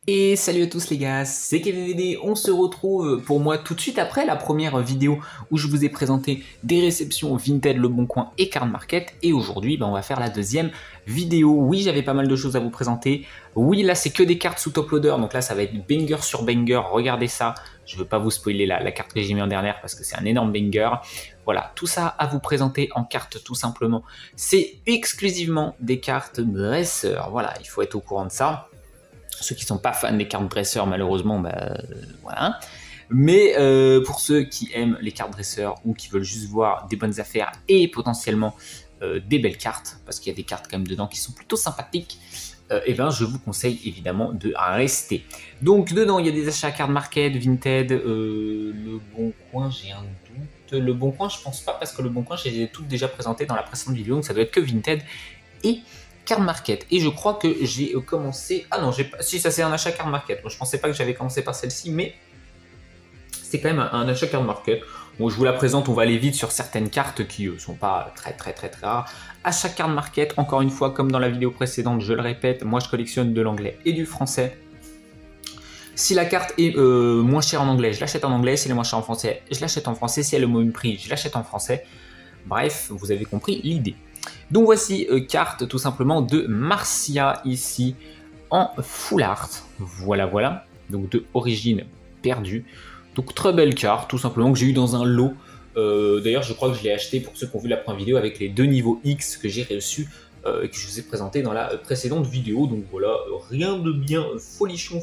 Et salut à tous les gars, c'est KVVD, on se retrouve pour moi tout de suite après la première vidéo où je vous ai présenté des réceptions Vinted, Le Bon Coin et Card Market. Et aujourd'hui, on va faire la deuxième vidéo. Oui, j'avais pas mal de choses à vous présenter. Oui, là, c'est que des cartes sous top loader, donc là, ça va être banger sur banger. Regardez ça, je veux pas vous spoiler la carte que j'ai mis en dernière parce que c'est un énorme banger. Voilà, tout ça à vous présenter en cartes tout simplement. C'est exclusivement des cartes dresseurs. Voilà, il faut être au courant de ça. Ceux qui ne sont pas fans des cartes dresseurs, malheureusement, voilà. Mais pour ceux qui aiment les cartes dresseurs ou qui veulent juste voir des bonnes affaires et potentiellement des belles cartes, parce qu'il y a des cartes quand même dedans qui sont plutôt sympathiques, et ben je vous conseille évidemment de rester. Donc dedans, il y a des achats Card Market, Vinted, Le Bon Coin, j'ai un doute. Le Bon Coin, je pense pas, parce que Le Bon Coin, je les ai toutes déjà présentées dans la précédente vidéo, donc ça doit être que Vinted et Card Market. Et je crois que j'ai commencé... Ah non, si, ça c'est un achat Card Market. Moi, je pensais pas que j'avais commencé par celle-ci, mais c'est quand même un achat Card Market. Bon, je vous la présente, on va aller vite sur certaines cartes qui sont pas très rares. Achat Card Market, encore une fois, comme dans la vidéo précédente, je le répète, moi je collectionne de l'anglais et du français. Si la carte est moins chère en anglais, je l'achète en anglais. Si elle est moins chère en français, je l'achète en français. Si elle est au même prix, je l'achète en français. Bref, vous avez compris l'idée. Donc voici carte tout simplement de Marcia ici en full art. Voilà. Donc de origine perdue. Donc très belle carte tout simplement que j'ai eu dans un lot. D'ailleurs je crois que je l'ai acheté pour ceux qui ont vu la première vidéo avec les deux niveaux X que j'ai reçus et que je vous ai présenté dans la précédente vidéo. Donc voilà, rien de bien folichon,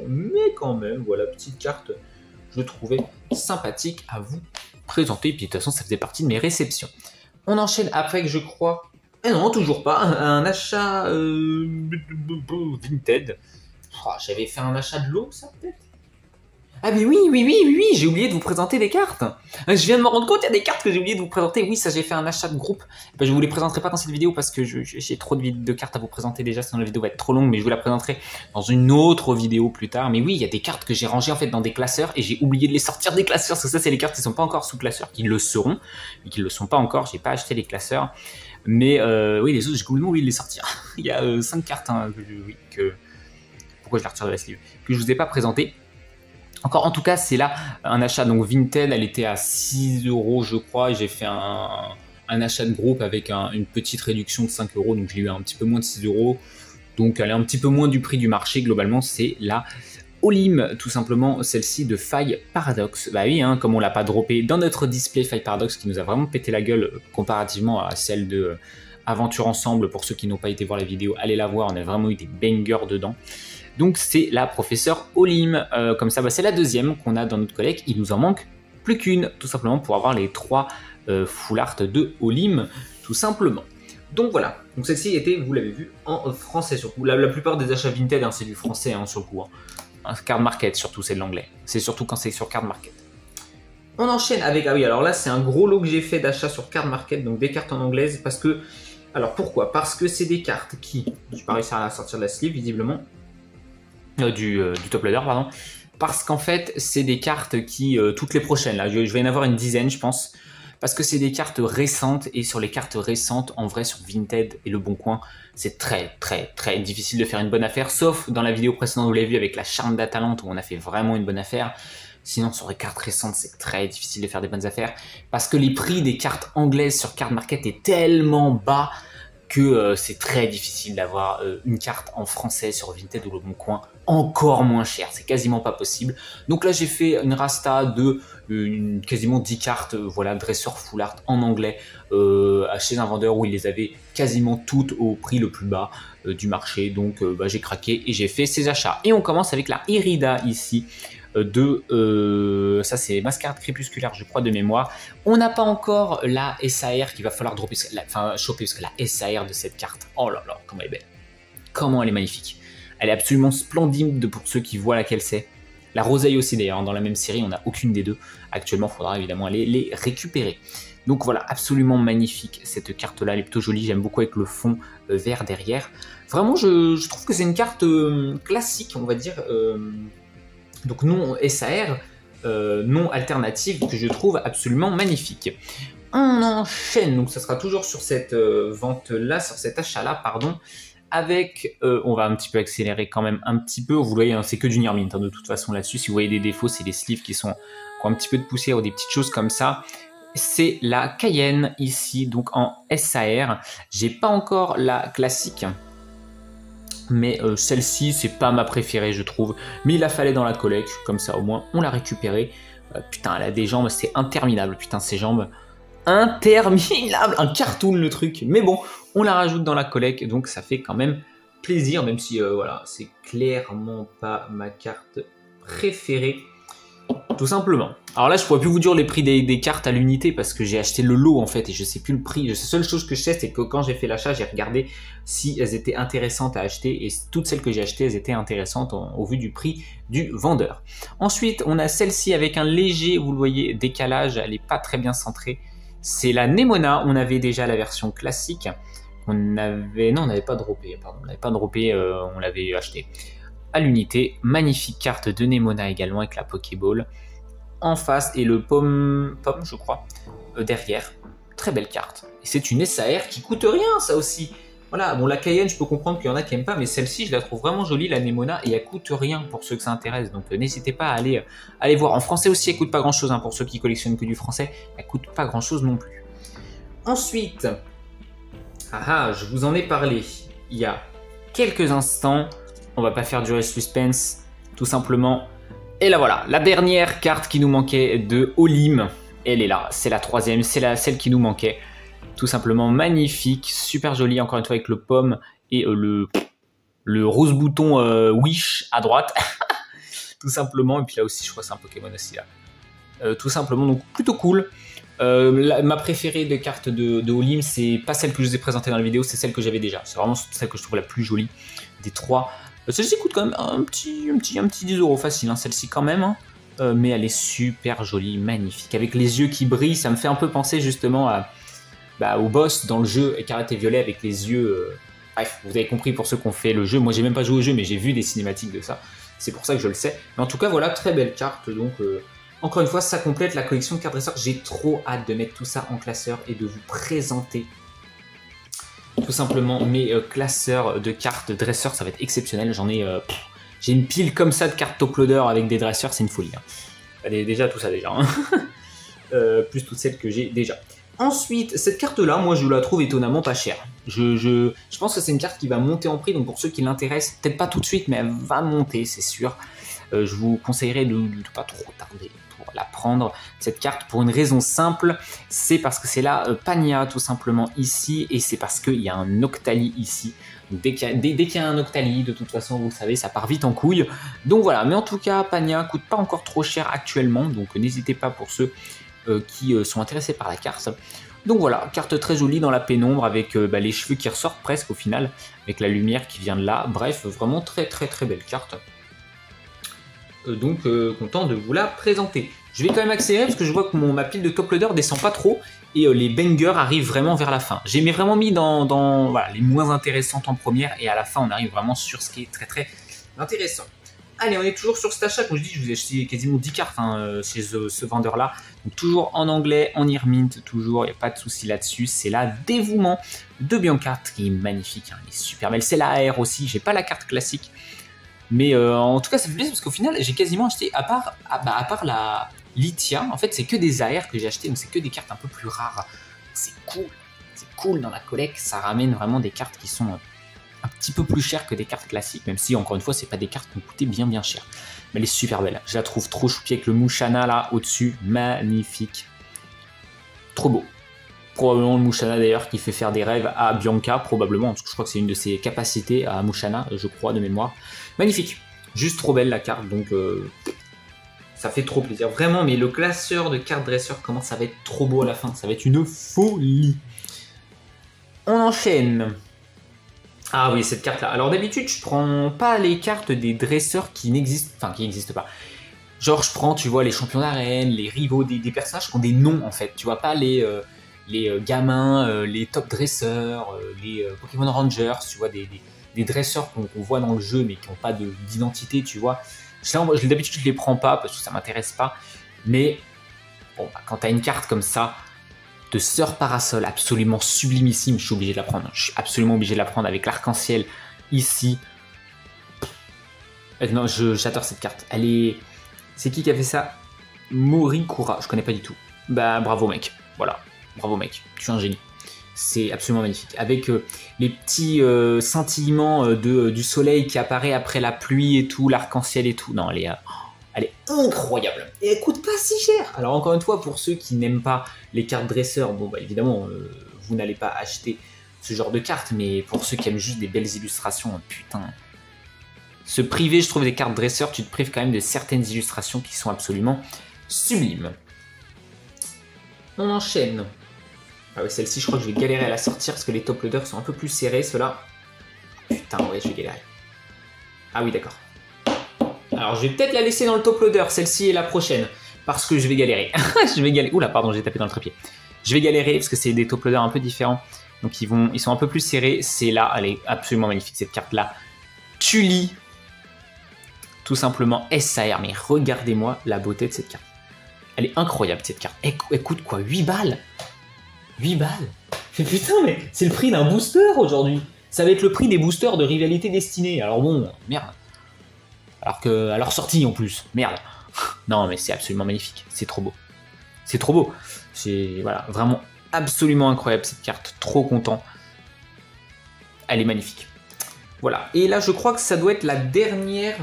mais quand même voilà, petite carte je trouvais sympathique à vous présenter. Et puis de toute façon ça faisait partie de mes réceptions. On enchaîne avec, je crois... Eh non, toujours pas. Un achat Vinted. Oh, j'avais fait un achat de l'eau, ça, peut-être? Ah mais oui, j'ai oublié de vous présenter des cartes. Je viens de me rendre compte, il y a des cartes que j'ai oublié de vous présenter. Oui, ça, j'ai fait un achat de groupe. Ben, je vous les présenterai pas dans cette vidéo parce que j'ai trop de cartes à vous présenter déjà, sinon la vidéo va être trop longue, mais je vous la présenterai dans une autre vidéo plus tard. Mais oui, il y a des cartes que j'ai rangées en fait dans des classeurs et j'ai oublié de les sortir des classeurs, parce que ça, c'est les cartes qui sont pas encore sous classeur, qui le seront, mais qui ne le sont pas encore. J'ai pas acheté les classeurs. Mais oui, les autres, j'ai complètement oublié de les sortir. Il y a 5 cartes pourquoi je la retire de la sleeve, que je vous ai pas présenté. Encore, en tout cas, c'est là un achat donc Vinted, elle était à 6 € je crois, et j'ai fait un achat de groupe avec une petite réduction de 5 €, donc je l'ai eu à un petit peu moins de 6 €, donc elle est un petit peu moins du prix du marché, globalement, c'est la Olim, tout simplement, celle-ci de Faille Paradox. Bah oui, hein, comme on l'a pas droppé dans notre display Faille Paradox, qui nous a vraiment pété la gueule comparativement à celle de Aventure Ensemble, pour ceux qui n'ont pas été voir la vidéo, allez la voir, on a vraiment eu des bangers dedans. Donc c'est la professeure Olim, comme ça c'est la deuxième qu'on a dans notre collecte, il nous en manque plus qu'une, tout simplement pour avoir les 3 full art de Olim, tout simplement. Donc voilà, donc celle-ci était, vous l'avez vu, en français surtout. La plupart des achats Vinted, hein, c'est du français hein, sur le coup. Hein. Card Market surtout, c'est de l'anglais. C'est surtout quand c'est sur Card Market. On enchaîne avec, ah oui, alors là c'est un gros lot que j'ai fait d'achat sur Card Market, donc des cartes en anglaise, parce que, alors pourquoi? Parce que c'est des cartes qui, je n'ai pas réussi à sortir de la sleeve visiblement, du top loader pardon, parce qu'en fait c'est des cartes qui toutes les prochaines là, je vais y en avoir une dizaine je pense, parce que c'est des cartes récentes, et sur les cartes récentes en vrai sur Vinted et Le Bon Coin c'est très difficile de faire une bonne affaire, sauf dans la vidéo précédente vous l'avez vu avec la Charme d'Atalante où on a fait vraiment une bonne affaire. Sinon sur les cartes récentes c'est très difficile de faire des bonnes affaires parce que les prix des cartes anglaises sur Card Market est tellement bas que c'est très difficile d'avoir une carte en français sur Vinted ou Le Bon Coin encore moins cher, c'est quasiment pas possible. Donc là j'ai fait une rasta de quasiment 10 cartes, voilà, dresseur full art en anglais chez un vendeur où il les avait quasiment toutes au prix le plus bas du marché. Donc j'ai craqué et j'ai fait ces achats. Et on commence avec la Irida ici. Ça c'est Mascarade Crépusculaire je crois de mémoire. On n'a pas encore la SAR qu'il va falloir dropper, enfin choper, parce que la SAR de cette carte, oh là là, comment elle est belle, comment elle est magnifique, elle est absolument splendide pour ceux qui voient laquelle c'est. La Roseille aussi d'ailleurs, dans la même série on n'a aucune des deux actuellement, il faudra évidemment aller les récupérer. Donc voilà, absolument magnifique cette carte là, elle est plutôt jolie, j'aime beaucoup avec le fond vert derrière. Vraiment je trouve que c'est une carte classique on va dire, donc non SAR, non alternative, que je trouve absolument magnifique. On enchaîne, donc ça sera toujours sur cette vente-là, sur cet achat-là, pardon, avec, on va un petit peu accélérer quand même un petit peu, vous voyez, hein, c'est que du near mint, hein, de toute façon là-dessus, si vous voyez des défauts, c'est les sleeves qui ont un petit peu de poussière ou des petites choses comme ça. C'est la Cayenne ici, donc en SAR. J'ai pas encore la classique, mais celle-ci, c'est pas ma préférée, je trouve. Mais il la fallait dans la collecte, comme ça au moins on l'a récupérée. Putain, elle a des jambes, c'est interminable, putain, ces jambes. Interminable, un cartoon le truc. Mais bon, on la rajoute dans la collecte, donc ça fait quand même plaisir, même si voilà, c'est clairement pas ma carte préférée. Tout simplement. Alors là, je pourrais plus vous dire les prix des cartes à l'unité parce que j'ai acheté le lot en fait et je sais plus le prix. La seule chose que je sais, c'est que quand j'ai fait l'achat, j'ai regardé si elles étaient intéressantes à acheter et toutes celles que j'ai achetées, elles étaient intéressantes au vu du prix du vendeur. Ensuite, on a celle-ci avec un léger, vous le voyez, décalage. Elle est pas très bien centrée. C'est la Nemona. On avait déjà la version classique. On n'avait pas droppé. Pardon, on n'avait pas droppé. On l'avait acheté à l'unité. Magnifique carte de Nemona également avec la Pokéball en face et le pomme je crois, derrière. Très belle carte. Et c'est une SAR qui coûte rien, ça aussi. Voilà, bon, la Cayenne, je peux comprendre qu'il y en a qui n'aiment pas, mais celle-ci, je la trouve vraiment jolie, la Nemona, et elle coûte rien pour ceux que ça intéresse. Donc n'hésitez pas à aller voir. En français aussi, elle coûte pas grand-chose, hein, pour ceux qui collectionnent que du français. Elle coûte pas grand-chose non plus. Ensuite, je vous en ai parlé il y a quelques instants. On va pas faire durer le suspense, tout simplement. Et là voilà, la dernière carte qui nous manquait de Olim, elle est là, c'est la troisième, c'est celle qui nous manquait. Tout simplement magnifique, super jolie, encore une fois avec le pomme et le rose bouton Wish à droite. Tout simplement, et puis là aussi je crois que c'est un Pokémon aussi là. Tout simplement, donc plutôt cool. Ma préférée de carte de Olim, c'est pas celle que je vous ai présentée dans la vidéo, c'est celle que j'avais déjà. C'est vraiment celle que je trouve la plus jolie des trois. Celle-ci coûte quand même un petit 10 € facile, hein, celle-ci quand même. Hein. Mais elle est super jolie, magnifique. Avec les yeux qui brillent, ça me fait un peu penser justement au boss dans le jeu Écarlate et Violet avec les yeux... Bref, vous avez compris pour ceux qui ont fait le jeu. Moi, j'ai même pas joué au jeu, mais j'ai vu des cinématiques de ça. C'est pour ça que je le sais. Mais en tout cas, voilà, très belle carte. Donc, encore une fois, ça complète la collection de cartes dresseurs. J'ai trop hâte de mettre tout ça en classeur et de vous présenter tout simplement mes classeurs de cartes dresseurs. Ça va être exceptionnel. J'ai une pile comme ça de cartes top loader avec des dresseurs, c'est une folie. Hein. Déjà tout ça déjà. Hein. Plus toutes celles que j'ai déjà. Ensuite, cette carte-là, moi je la trouve étonnamment pas chère. Je pense que c'est une carte qui va monter en prix, donc pour ceux qui l'intéressent, peut-être pas tout de suite, mais elle va monter, c'est sûr. Je vous conseillerais de ne pas trop tarder pour la prendre, cette carte, pour une raison simple, c'est parce que c'est la Pania tout simplement ici, et c'est parce qu'il y a un Octali ici. Donc, dès qu'il y a un Octali, de toute façon, vous le savez, ça part vite en couille. Donc voilà, mais en tout cas, Pania coûte pas encore trop cher actuellement, donc n'hésitez pas pour ceux qui sont intéressés par la carte. Donc voilà, carte très jolie dans la pénombre avec les cheveux qui ressortent presque au final, avec la lumière qui vient de là. Bref, vraiment très très très belle carte. Donc content de vous la présenter. Je vais quand même accélérer parce que je vois que ma pile de top loader descend pas trop et les bangers arrivent vraiment vers la fin. J'ai vraiment mis dans voilà, les moins intéressantes en première et à la fin on arrive vraiment sur ce qui est très très intéressant. Allez, on est toujours sur cet achat. Comme je dis, je vous ai acheté quasiment 10 cartes chez ce vendeur-là. Donc toujours en anglais, en Earmint, toujours, il n'y a pas de souci là-dessus. C'est la Dévouement de Bianca, qui est magnifique, hein, elle est super belle. C'est la AR aussi, j'ai pas la carte classique. Mais en tout cas, ça fait plaisir parce qu'au final, j'ai quasiment acheté, à part la Lithia, en fait, c'est que des AR que j'ai acheté, donc c'est que des cartes un peu plus rares. C'est cool dans la collecte, ça ramène vraiment des cartes qui sont un petit peu plus chères que des cartes classiques, même si, encore une fois, c'est pas des cartes qui ont coûté bien cher. Mais elle est super belle, je la trouve trop choupi avec le Musharna là, au-dessus, magnifique. Trop beau. Probablement le Musharna d'ailleurs qui fait faire des rêves à Bianca, probablement, parce que je crois que c'est une de ses capacités à Musharna, je crois, de mémoire. Magnifique, juste trop belle la carte, donc ça fait trop plaisir, vraiment, mais le classeur de cartes dresseur commence, ça va être trop beau à la fin, ça va être une folie. On enchaîne. Ah oui, cette carte-là. Alors d'habitude, je prends pas les cartes des dresseurs qui n'existent pas. Genre, je prends, tu vois, les champions d'arène, les rivaux, des personnages qui ont des noms, en fait. Tu vois, pas les gamins, les top dresseurs, les Pokémon Rangers, tu vois, des dresseurs qu'on voit dans le jeu, mais qui n'ont pas d'identité, tu vois. D'habitude, je les prends pas, parce que ça m'intéresse pas. Mais, bon, quand t'as une carte comme ça, de Sœur Parasol, absolument sublimissime. Je suis obligé de la prendre. Je suis absolument obligé de la prendre avec l'arc-en-ciel ici. Non, j'adore cette carte. Elle est... C'est qui a fait ça? Morikura. Je connais pas du tout. Bah, bravo, mec. Voilà. Bravo, mec. Tu es un génie. C'est absolument magnifique. Avec les petits scintillements du soleil qui apparaît après la pluie et tout, l'arc-en-ciel et tout. Non, elle est incroyable. Et elle coûte pas si cher. Alors, encore une fois, pour ceux qui n'aiment pas les cartes dresseurs, bon, bah, évidemment, vous n'allez pas acheter ce genre de cartes, mais pour ceux qui aiment juste des belles illustrations, putain... Se priver, je trouve, des cartes dresseurs, tu te prives quand même de certaines illustrations qui sont absolument sublimes. On enchaîne. Ah ouais, celle-ci, je crois que je vais galérer à la sortir parce que les top loaders sont un peu plus serrés, ceux-là. Putain, ouais, je vais galérer. Ah oui, d'accord. Alors, je vais peut-être la laisser dans le top loader, celle-ci et la prochaine, parce que je vais galérer. Je vais galérer. Oula, pardon, j'ai tapé dans le trépied. Je vais galérer parce que c'est des top loaders un peu différents. Donc, ils sont un peu plus serrés. C'est là, elle est absolument magnifique, cette carte-là. Tully. Tout simplement SAR, mais regardez-moi la beauté de cette carte. Elle est incroyable cette carte. Elle coûte quoi, 8 balles? 8 balles? Mais putain, mais c'est le prix d'un booster aujourd'hui. Ça va être le prix des boosters de Rivalité Destinée. Alors bon, merde. Alors que à leur sortie en plus, merde. Non mais c'est absolument magnifique, c'est trop beau. C'est trop beau. C'est voilà, vraiment absolument incroyable cette carte, trop content. Elle est magnifique. Voilà, et là je crois que ça doit être la dernière...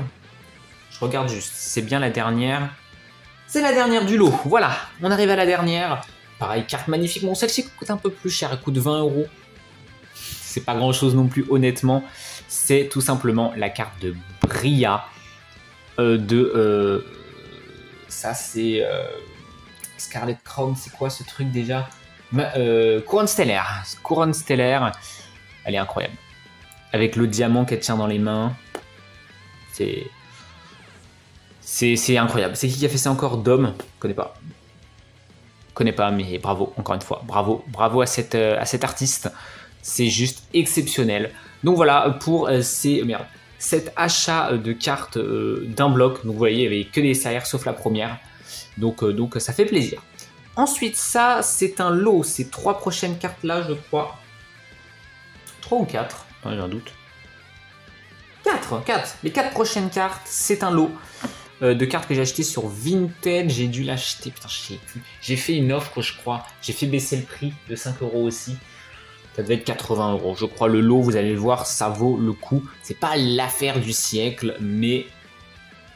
Je regarde juste, c'est bien la dernière. C'est la dernière du lot, voilà, on arrive à la dernière. Pareil, carte magnifique, bon celle-ci coûte un peu plus cher, elle coûte 20 €. C'est pas grand chose non plus, honnêtement. C'est tout simplement la carte de Bria. Ça c'est... Scarlet Crown, c'est quoi ce truc déjà? Couronne stellaire. Couronne stellaire, elle est incroyable. Avec le diamant qu'elle tient dans les mains. C'est incroyable. C'est qui a fait ça encore? Dom? Connais pas, mais bravo, encore une fois. Bravo à cet artiste. C'est juste exceptionnel. Donc voilà, pour cet achat de cartes d'un bloc. Donc vous voyez, il n'y avait que des SAR sauf la première. Donc ça fait plaisir. Ensuite, ça, c'est un lot. Ces 3 prochaines cartes-là, je crois. 3 ou 4? J'ai un doute. 4. Les 4 prochaines cartes, c'est un lot de cartes que j'ai acheté sur Vinted. J'ai dû l'acheter, putain, je sais plus. J'ai fait une offre, je crois. J'ai fait baisser le prix de 5 € aussi. Ça devait être 80 €. Je crois le lot, vous allez le voir, ça vaut le coup. C'est pas l'affaire du siècle, mais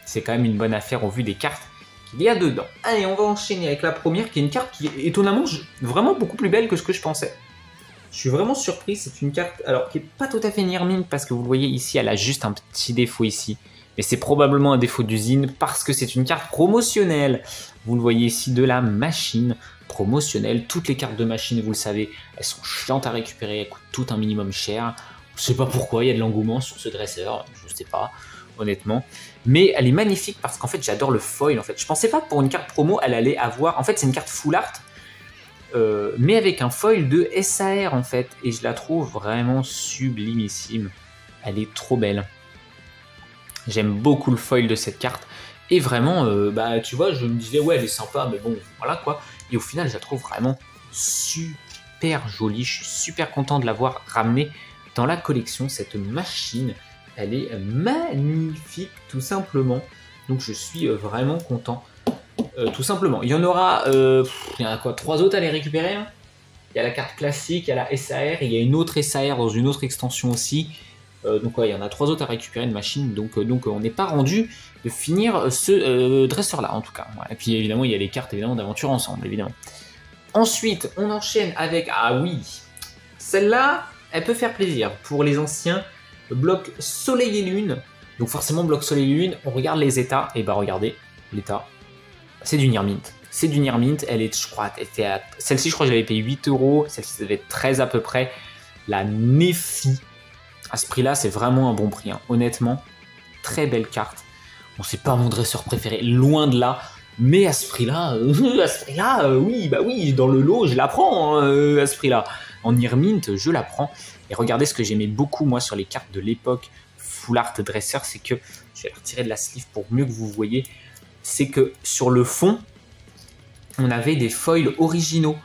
c'est quand même une bonne affaire au vu des cartes qu'il y a dedans. Allez, on va enchaîner avec la première, qui est une carte qui est étonnamment vraiment beaucoup plus belle que ce que je pensais. Je suis vraiment surpris, c'est une carte alors qui n'est pas tout à fait Nirmine, parce que vous le voyez ici, elle a juste un petit défaut ici. Mais c'est probablement un défaut d'usine parce que c'est une carte promotionnelle. Vous le voyez ici, de la machine promotionnelle. Toutes les cartes de machine, vous le savez, elles sont chiantes à récupérer, elles coûtent toutes un minimum cher. Je sais pas pourquoi, il y a de l'engouement sur ce dresseur, je sais pas, honnêtement. Mais elle est magnifique parce qu'en fait, j'adore le foil. En fait, je pensais pas que pour une carte promo, elle allait avoir... En fait, c'est une carte full art, mais avec un foil de SAR, en fait. Et je la trouve vraiment sublimissime. Elle est trop belle. J'aime beaucoup le foil de cette carte. Et vraiment, bah, tu vois, je me disais, ouais, elle est sympa, mais bon, voilà quoi. Et au final, je la trouve vraiment super jolie. Je suis super content de l'avoir ramenée dans la collection, cette machine. Elle est magnifique, tout simplement. Donc, je suis vraiment content, tout simplement. Il y en aura, il y en a quoi, 3 autres à les récupérer, hein. Il y a la carte classique, il y a la SAR, et il y a une autre SAR dans une autre extension aussi. Donc ouais, il y en a 3 autres à récupérer de machine, donc on n'est pas rendu de finir ce dresseur-là en tout cas. Ouais. Et puis évidemment, il y a les cartes évidemment d'aventure ensemble, évidemment. Ensuite, on enchaîne avec, ah oui, celle-là, elle peut faire plaisir pour les anciens blocs Soleil et Lune. Donc forcément, bloc Soleil et Lune, on regarde les états, et bah regardez, l'état, c'est du Nirmint. C'est du Nirmint, elle est, je crois, celle-ci je crois que je l'avais payé 8 €, celle-ci ça devait être 13 à peu près. La Nephi. À ce prix-là, c'est vraiment un bon prix, hein. Honnêtement, très belle carte. Bon, c'est pas mon dresseur préféré, loin de là. Mais à ce prix-là, oui, bah oui, dans le lot, je la prends, hein, à ce prix-là. En Nirmint, je la prends. Et regardez ce que j'aimais beaucoup, moi, sur les cartes de l'époque Full Art Dresseur, c'est que, je vais la retirer de la sleeve pour mieux que vous voyez, c'est que sur le fond, on avait des foils originaux.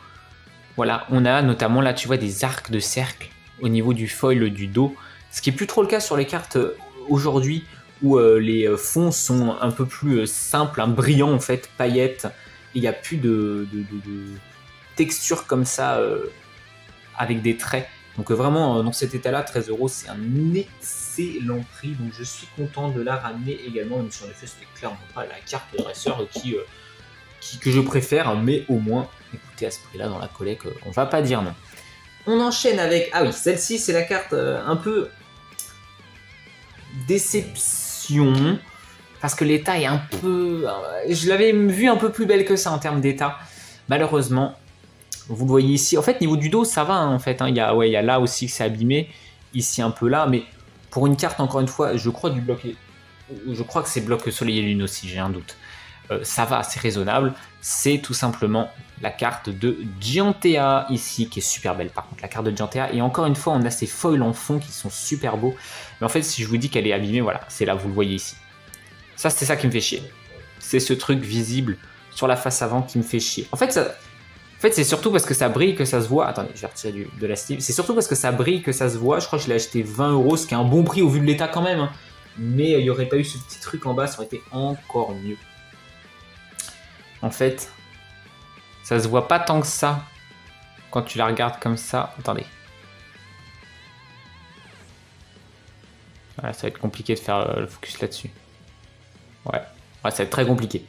Voilà, on a notamment là, tu vois, des arcs de cercle au niveau du foil du dos. Ce qui est plus trop le cas sur les cartes aujourd'hui, où les fonds sont un peu plus simples, brillants en fait, paillettes. Il n'y a plus de texture comme ça avec des traits. Donc vraiment, dans cet état-là, 13 €, c'est un excellent prix. Donc je suis content de la ramener également, même si en effet, c'était clairement pas la carte dresseur que je préfère. Mais au moins, écoutez, à ce prix-là, dans la collecte, on va pas dire non. On enchaîne avec... Ah oui, celle-ci, c'est la carte un peu... déception. Parce que l'état est un peu... Je l'avais vu un peu plus belle que ça en termes d'état. Malheureusement... Vous le voyez ici. En fait, niveau du dos, ça va en fait. Il y a là aussi que c'est abîmé. Ici, un peu là. Mais pour une carte, encore une fois, je crois que c'est bloc soleil et lune aussi, j'ai un doute. Ça va, c'est raisonnable. C'est tout simplement la carte de Giantea ici, qui est super belle par contre, la carte de Giantea. Et encore une fois, on a ces foils en fond qui sont super beaux. Mais en fait, si je vous dis qu'elle est abîmée, voilà, c'est là, vous le voyez ici. Ça, c'est ça qui me fait chier. C'est ce truc visible sur la face avant qui me fait chier. En fait, c'est surtout parce que ça brille que ça se voit. Attendez, je vais retirer de la sleeve. C'est surtout parce que ça brille que ça se voit. Je crois que je l'ai acheté 20 €, ce qui est un bon prix au vu de l'état quand même. Hein. Mais il n'y aurait pas eu ce petit truc en bas, ça aurait été encore mieux. En fait, ça se voit pas tant que ça quand tu la regardes comme ça. Attendez. Voilà, ça va être compliqué de faire le focus là-dessus. Ouais, ça va être très compliqué.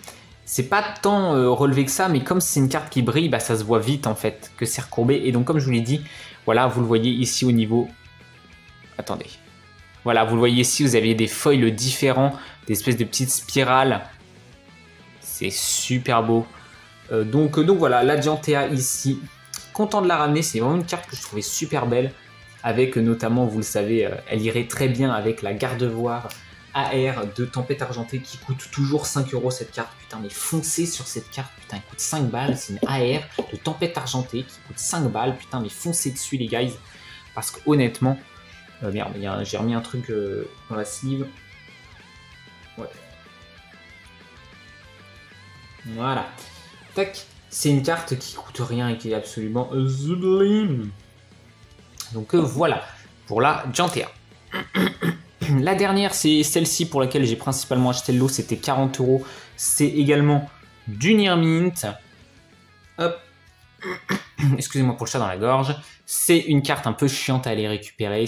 C'est pas tant relevé que ça, mais comme c'est une carte qui brille, bah, ça se voit vite en fait que c'est recourbé. Et donc comme je vous l'ai dit, voilà, vous le voyez ici au niveau... Attendez. Voilà, vous le voyez ici, vous avez des foils différents, des espèces de petites spirales. C'est super beau. Donc voilà, la Giantea ici. Content de la ramener, c'est vraiment une carte que je trouvais super belle. Avec notamment, vous le savez, elle irait très bien avec la Gardevoir AR de Tempête Argentée qui coûte toujours 5 € cette carte. Putain, mais foncez sur cette carte. Putain, elle coûte 5 balles. C'est une AR de Tempête Argentée qui coûte 5 balles. Putain, mais foncez dessus, les guys. Parce que honnêtement, merde, j'ai remis un truc dans la sleeve. Ouais. Voilà. Tac. C'est une carte qui coûte rien et qui est absolument sublime. Donc voilà pour la Giantea. La dernière, c'est celle-ci pour laquelle j'ai principalement acheté le lot, c'était 40 €. C'est également du Nirmint. Hop. Excusez-moi pour le chat dans la gorge. C'est une carte un peu chiante à aller récupérer.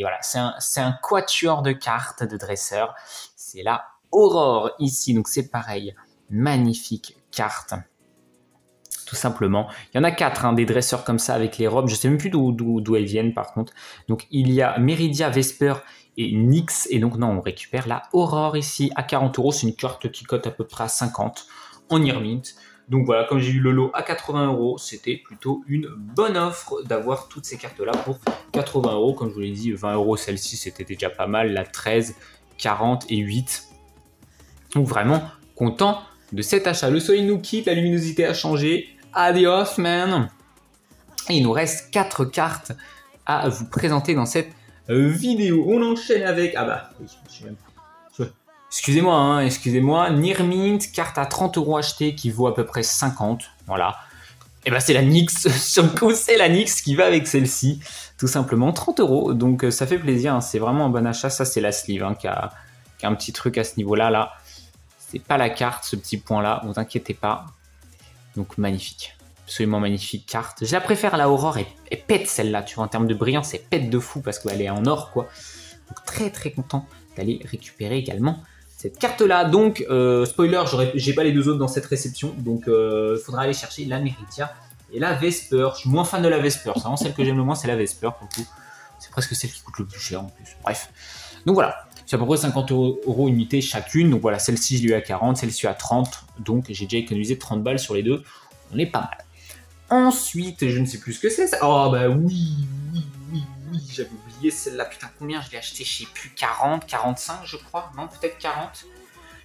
Voilà, c'est un quatuor de cartes de dresseur. C'est la Aurore ici, donc c'est pareil. Magnifique carte. Tout simplement. Il y en a 4 des dresseurs comme ça avec les robes. Je ne sais même plus d'où elles viennent par contre. Donc il y a Meridia, Vesper et Nyx. Et donc non, on récupère la Aurore ici à 40 €. C'est une carte qui cote à peu près à 50 en Nirmint. Donc voilà, comme j'ai eu le lot à 80 €, c'était plutôt une bonne offre d'avoir toutes ces cartes-là pour 80 €. Comme je vous l'ai dit, 20 € celle-ci, c'était déjà pas mal. La 13, 40 et 8. Donc vraiment content de cet achat. Le soleil nous quitte, la luminosité a changé. Adios, man. Et il nous reste 4 cartes à vous présenter dans cette vidéo. On enchaîne avec... Ah bah, oui, je sais même pas. Excusez-moi. Nirmint, carte à 30 € achetée qui vaut à peu près 50. Voilà. Et bah, c'est la Nyx. Sur le coup, c'est la Nyx qui va avec celle-ci. Tout simplement, 30 €. Donc, ça fait plaisir. Hein. C'est vraiment un bon achat. Ça, c'est la sleeve qui a un petit truc à ce niveau-là. Là. C'est pas la carte, ce petit point-là. Ne vous inquiétez pas. Donc magnifique, absolument magnifique carte. Je la préfère à la Aurore et pète celle-là, tu vois, en termes de brillance, elle pète de fou parce qu'elle est en or, quoi. Donc très très content d'aller récupérer également cette carte-là. Donc, spoiler, j'ai pas les deux autres dans cette réception, donc il faudra aller chercher la Meridia et la Vesper. Je suis moins fan de la Vesper, c'est vraiment celle que j'aime le moins, c'est la Vesper pour le coup. C'est presque celle qui coûte le plus cher en plus, bref. Donc voilà. C'est à peu près 50 € unité chacune. Donc voilà, celle-ci, je l'ai eu à 40, celle-ci à 30. Donc j'ai déjà économisé 30 balles sur les deux. On est pas mal. Ensuite, je ne sais plus ce que c'est ça. Oh bah oui, j'avais oublié celle-là. Putain, combien je l'ai acheté? Je sais plus, 40, 45 je crois. Non, peut-être 40.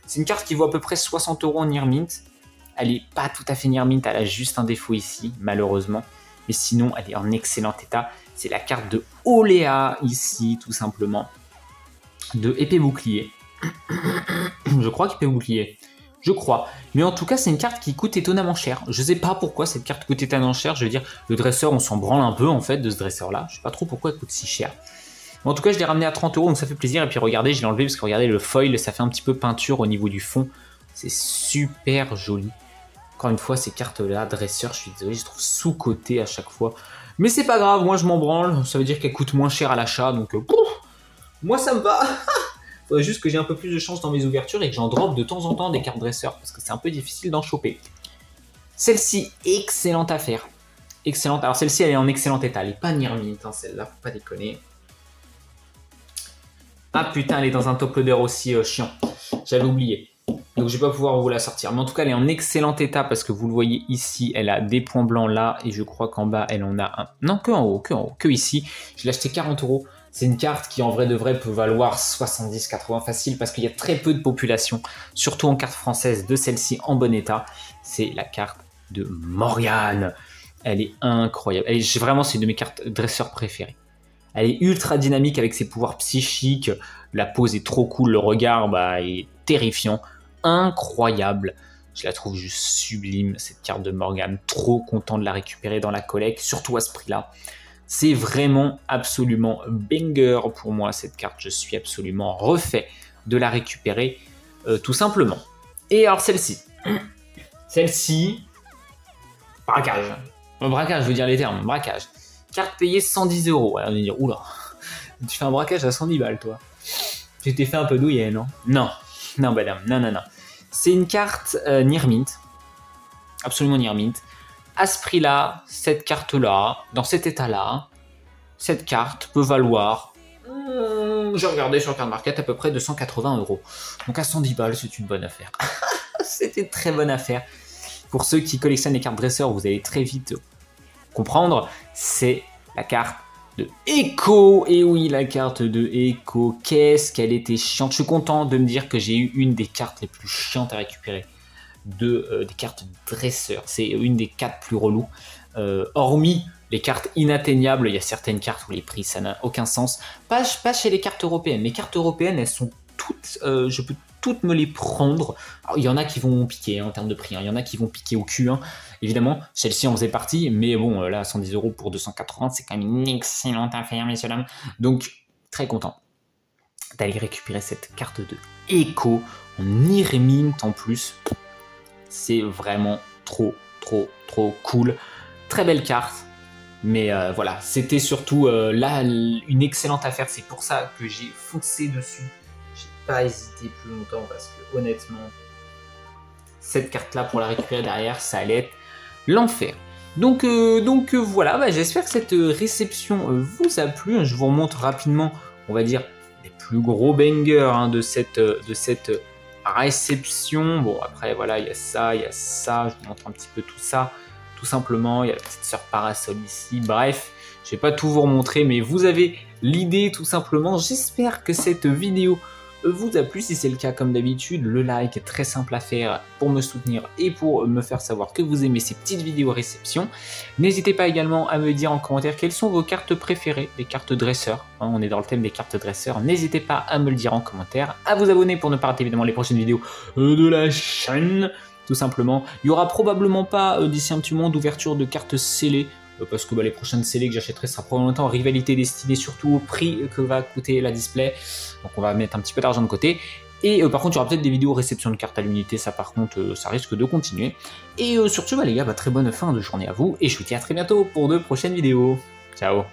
C'est une carte qui vaut à peu près 60 € en Nirmint. Elle est pas tout à fait Nirmint, elle a juste un défaut ici, malheureusement. Mais sinon, elle est en excellent état. C'est la carte de Oléa ici, tout simplement. De épée bouclier. Je crois qu'épée bouclier. Je crois. Mais en tout cas, c'est une carte qui coûte étonnamment cher. Je sais pas pourquoi cette carte coûte étonnamment cher. Je veux dire, le dresseur, on s'en branle un peu en fait de ce dresseur-là. Je sais pas trop pourquoi il coûte si cher. Mais en tout cas, je l'ai ramené à 30 €, donc ça fait plaisir. Et puis regardez, je l'ai enlevé parce que regardez, le foil, ça fait un petit peu peinture au niveau du fond. C'est super joli. Encore une fois, ces cartes-là, dresseur, je suis désolé, je les trouve sous-cotées à chaque fois. Mais c'est pas grave, moi je m'en branle. Ça veut dire qu'elles coûtent moins cher à l'achat, donc moi ça me va. Faudrait juste que j'ai un peu plus de chance dans mes ouvertures et que j'en drop de temps en temps des cartes dresseurs parce que c'est un peu difficile d'en choper. Celle-ci, excellente affaire. Excellente. Alors celle-ci, elle est en excellent état. Elle est pas nirmite, hein, celle-là, faut pas déconner. Ah putain, elle est dans un top loader aussi chiant. J'avais oublié. Donc je vais pas pouvoir vous la sortir. Mais en tout cas, elle est en excellent état parce que vous le voyez ici, elle a des points blancs là et je crois qu'en bas, elle en a un. Non, que en haut, que ici. Je l'ai acheté 40 €. C'est une carte qui en vrai de vrai peut valoir 70-80 facile parce qu'il y a très peu de population, surtout en carte française, de celle-ci en bon état. C'est la carte de Morgane. Elle est incroyable. Vraiment, c'est une de mes cartes dresseurs préférées. Elle est ultra dynamique avec ses pouvoirs psychiques. La pose est trop cool, le regard est terrifiant. Incroyable. Je la trouve juste sublime, cette carte de Morgane. Trop content de la récupérer dans la collecte, surtout à ce prix-là. C'est vraiment absolument banger pour moi cette carte. Je suis absolument refait de la récupérer tout simplement. Et alors celle-ci. Celle-ci, braquage. Braquage, je veux dire les termes, braquage. Carte payée 110 €. Alors on va dire, oula, tu fais un braquage à 110 balles toi. Tu t'es fait un peu douiller, non? Non, non madame, non. C'est une carte Nirmint. Absolument Nirmint. À ce prix-là, cette carte-là, dans cet état-là, cette carte peut valoir, j'ai regardé sur Card Market, à peu près 280 €. Donc à 110 balles, c'est une bonne affaire. C'est une très bonne affaire. Pour ceux qui collectionnent les cartes dresseurs, vous allez très vite comprendre, c'est la carte de Echo. Et oui, la carte de Echo, qu'est-ce qu'elle était chiante. Je suis content de me dire que j'ai eu une des cartes les plus chiantes à récupérer. Des cartes dresseurs. C'est une des 4 plus relous. Hormis les cartes inatteignables, il y a certaines cartes où les prix, ça n'a aucun sens. Pas chez les cartes européennes. Les cartes européennes, elles sont toutes... je peux toutes me les prendre. Alors, il y en a qui vont piquer en termes de prix. Il y en a qui vont piquer au cul. Évidemment, celle-ci en faisait partie. Mais bon, là, 110 € pour 280, c'est quand même une excellente affaire, messieurs dames. Donc, très content d'aller récupérer cette carte de Echo en Nirmint en plus. C'est vraiment trop cool. Très belle carte. Mais voilà, c'était surtout là une excellente affaire. C'est pour ça que j'ai foncé dessus. J'ai pas hésité plus longtemps parce que honnêtement, cette carte-là pour la récupérer derrière, ça allait être l'enfer. Donc voilà, j'espère que cette réception vous a plu. Je vous remonte rapidement, on va dire, les plus gros bangers de cette réception. Bon, après, voilà, il y a ça. Je vous montre un petit peu tout ça. Tout simplement, il y a la petite sœur Parasol ici. Bref, je vais pas tout vous remontrer, mais vous avez l'idée tout simplement. J'espère que cette vidéo vous a plu. Si c'est le cas, comme d'habitude, le like est très simple à faire pour me soutenir et pour me faire savoir que vous aimez ces petites vidéos réception. N'hésitez pas également à me dire en commentaire quelles sont vos cartes préférées, les cartes dresseurs. On est dans le thème des cartes dresseurs. N'hésitez pas à me le dire en commentaire, à vous abonner pour ne pas rater évidemment les prochaines vidéos de la chaîne. Tout simplement, il n'y aura probablement pas d'ici un petit moment d'ouverture de cartes scellées, parce que les prochaines scellées que j'achèterai sera probablement en rivalité destinée surtout au prix que va coûter la display. Donc on va mettre un petit peu d'argent de côté. Et par contre, il y aura peut-être des vidéos réception de cartes à l'unité, ça par contre, ça risque de continuer. Et sur ce, les gars, très bonne fin de journée à vous, et je vous dis à très bientôt pour de prochaines vidéos. Ciao.